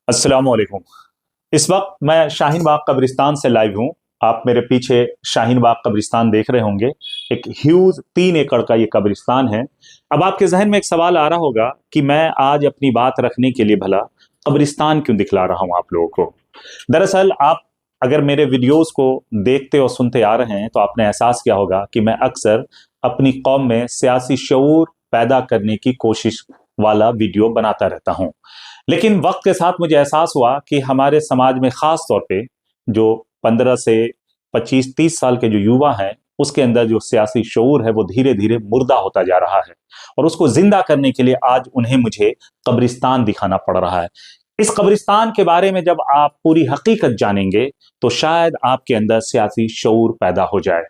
अस्सलामुअलैकुम। इस वक्त मैं शाहीन बाग कब्रिस्तान से लाइव हूँ। आप मेरे पीछे शाहीन बाग कब्रिस्तान देख रहे होंगे। एक ह्यूज 3 एकड़ का ये कब्रिस्तान है। अब आपके जहन में एक सवाल आ रहा होगा कि मैं आज अपनी बात रखने के लिए भला कब्रिस्तान क्यों दिखला रहा हूँ आप लोगों को। दरअसल आप अगर मेरे वीडियोस को देखते और सुनते आ रहे हैं तो आपने एहसास किया होगा कि मैं अक्सर अपनी कौम में सियासी शऊर पैदा करने की कोशिश वाला वीडियो बनाता रहता हूँ। लेकिन वक्त के साथ मुझे एहसास हुआ कि हमारे समाज में खास तौर पे जो 15 से 25-30 साल के जो युवा हैं उसके अंदर जो सियासी शऊर है वो धीरे धीरे मुर्दा होता जा रहा है और उसको जिंदा करने के लिए आज उन्हें मुझे कब्रिस्तान दिखाना पड़ रहा है। इस कब्रिस्तान के बारे में जब आप पूरी हकीकत जानेंगे तो शायद आपके अंदर सियासी शऊर पैदा हो जाए।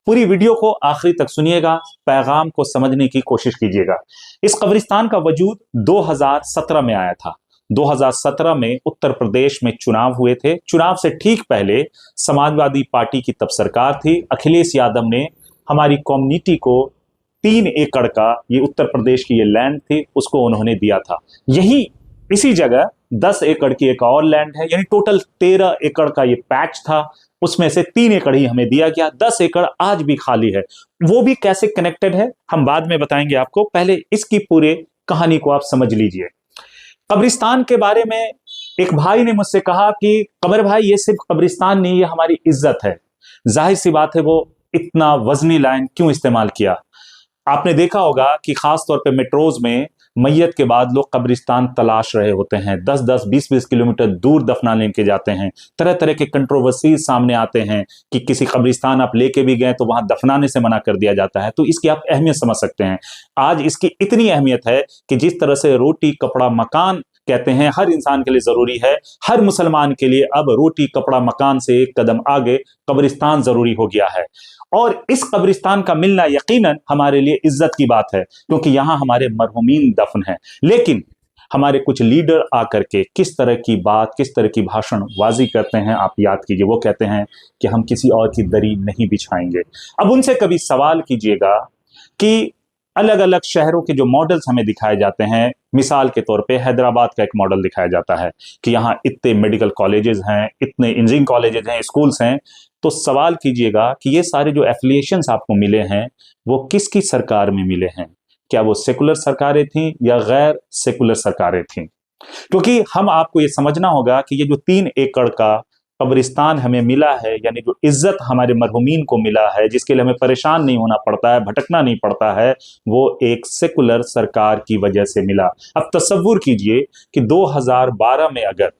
पूरी वीडियो को आखिरी तक सुनिएगा, पैगाम को समझने की कोशिश कीजिएगा। इस कब्रिस्तान का वजूद 2017 में आया था। 2017 में उत्तर प्रदेश में चुनाव हुए थे। चुनाव से ठीक पहले समाजवादी पार्टी की तब सरकार थी। अखिलेश यादव ने हमारी कम्युनिटी को 3 एकड़ का ये उत्तर प्रदेश की ये लैंड थी उसको उन्होंने दिया था। यही इसी जगह 10 एकड़ की एक और लैंड है, यानी टोटल 13 एकड़ का ये पैच था। उसमें से 3 एकड़ ही हमें दिया गया, 10 एकड़ आज भी खाली है। वो भी कैसे कनेक्टेड है हम बाद में बताएंगे आपको। पहले इसकी पूरे कहानी को आप समझ लीजिए। कब्रिस्तान के बारे में एक भाई ने मुझसे कहा कि कमर भाई ये सिर्फ कब्रिस्तान नहीं, ये हमारी इज्जत है। जाहिर सी बात है, वो इतना वजनी लाइन क्यों इस्तेमाल किया। आपने देखा होगा कि खास तौर पे मेट्रोज में मैयत के बाद लोग कब्रिस्तान तलाश रहे होते हैं। 10-10, 20-20 किलोमीटर दूर दफनाने के जाते हैं। तरह तरह के कंट्रोवर्सी सामने आते हैं कि किसी कब्रिस्तान आप लेके भी गए तो वहां दफनाने से मना कर दिया जाता है। तो इसकी आप अहमियत समझ सकते हैं। आज इसकी इतनी अहमियत है कि जिस तरह से रोटी कपड़ा मकान कहते हैं हर इंसान के लिए जरूरी है, हर मुसलमान के लिए अब रोटी कपड़ा मकान से एक कदम आगे कब्रिस्तान जरूरी हो गया है। और इस कब्रिस्तान का मिलना यकीनन हमारे लिए इज्जत की बात है, क्योंकि यहां हमारे मरहूमीन दफन हैं। लेकिन हमारे कुछ लीडर आकर के किस तरह की बात, किस तरह की भाषणबाजी करते हैं आप याद कीजिए। वो कहते हैं कि हम किसी और की दरी नहीं बिछाएंगे। अब उनसे कभी सवाल कीजिएगा कि अलग अलग शहरों के जो मॉडल्स हमें दिखाए जाते हैं, मिसाल के तौर पे हैदराबाद का एक मॉडल दिखाया जाता है कि यहाँ इतने मेडिकल कॉलेजेस हैं, इतने इंजीनियरिंग कॉलेजेस हैं, स्कूल्स हैं। तो सवाल कीजिएगा कि ये सारे जो एफिलिएशंस आपको मिले हैं वो किसकी सरकार में मिले हैं। क्या वो सेकुलर सरकारें थीं या गैर सेकुलर सरकारें थीं। क्योंकि हम आपको ये समझना होगा कि ये जो 3 एकड़ का कब्रिस्तान हमें मिला है, यानी जो इज्जत हमारे मरहूमीन को मिला है, जिसके लिए हमें परेशान नहीं होना पड़ता है, भटकना नहीं पड़ता है, वो एक सेकुलर सरकार की वजह से मिला। अब तसव्वुर कीजिए कि 2012 में अगर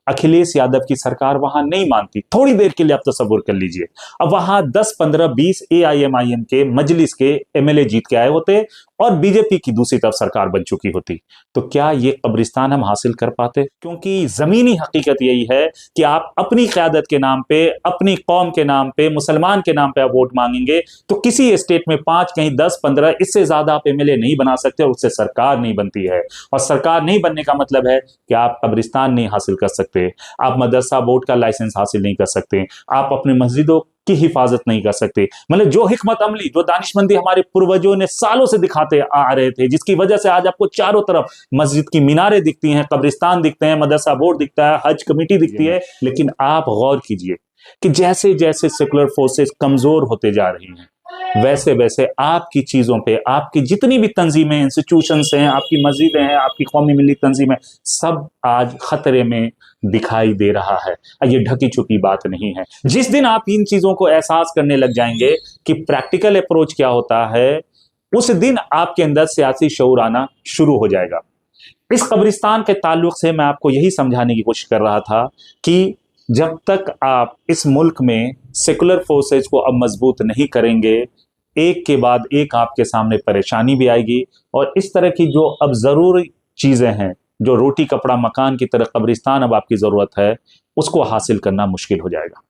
अखिलेश यादव की सरकार वहां नहीं मानती, थोड़ी देर के लिए आप तसव्वुर कर लीजिए, अब वहां 10, 15, 20 AIMIM के मजलिस के MLA जीत के आए होते और बीजेपी की दूसरी तरफ सरकार बन चुकी होती, तो क्या ये कब्रिस्तान हम हासिल कर पाते। क्योंकि जमीनी हकीकत यही है कि आप अपनी क़यादत के नाम पे, अपनी कौम के नाम पे, मुसलमान के नाम पे आप वोट मांगेंगे तो किसी स्टेट में 5, कहीं 10, 15, इससे ज्यादा आप MLA नहीं बना सकते और उससे सरकार नहीं बनती है। और सरकार नहीं बनने का मतलब है कि आप कब्रिस्तान नहीं हासिल कर सकते, आप मदरसा बोर्ड का लाइसेंस हासिल नहीं कर सकते, आप अपने मस्जिदों की हिफाजत नहीं कर सकते। मतलब जो हिकमत अमली, जो दानिशमंदी हमारे पूर्वजों ने सालों से दिखाते आ रहे थे, जिसकी वजह से आज आपको चारों तरफ मस्जिद की मीनारें दिखती हैं, कब्रिस्तान दिखते हैं, मदरसा बोर्ड दिखता है, हज कमेटी दिखती है। लेकिन आप गौर कीजिए कि जैसे जैसे सेकुलर फोर्सेस कमजोर होते जा रही हैं वैसे वैसे आपकी चीजों पे, आपकी जितनी भी तंजीमें, इंस्टीट्यूशंस हैं, आपकी मस्जिदें हैं, आपकी कौमी मिली तंजीमें, सब आज खतरे में दिखाई दे रहा है। ये ढकी छुपी बात नहीं है। जिस दिन आप इन चीजों को एहसास करने लग जाएंगे कि प्रैक्टिकल अप्रोच क्या होता है, उस दिन आपके अंदर सियासी शऊर आना शुरू हो जाएगा। इस कब्रिस्तान के ताल्लुक से मैं आपको यही समझाने की कोशिश कर रहा था कि जब तक आप इस मुल्क में सेकुलर फोर्सेज को अब मजबूत नहीं करेंगे, एक के बाद एक आपके सामने परेशानी भी आएगी और इस तरह की जो अब जरूरी चीजें हैं, जो रोटी कपड़ा मकान की तरह कब्रिस्तान अब आपकी जरूरत है, उसको हासिल करना मुश्किल हो जाएगा।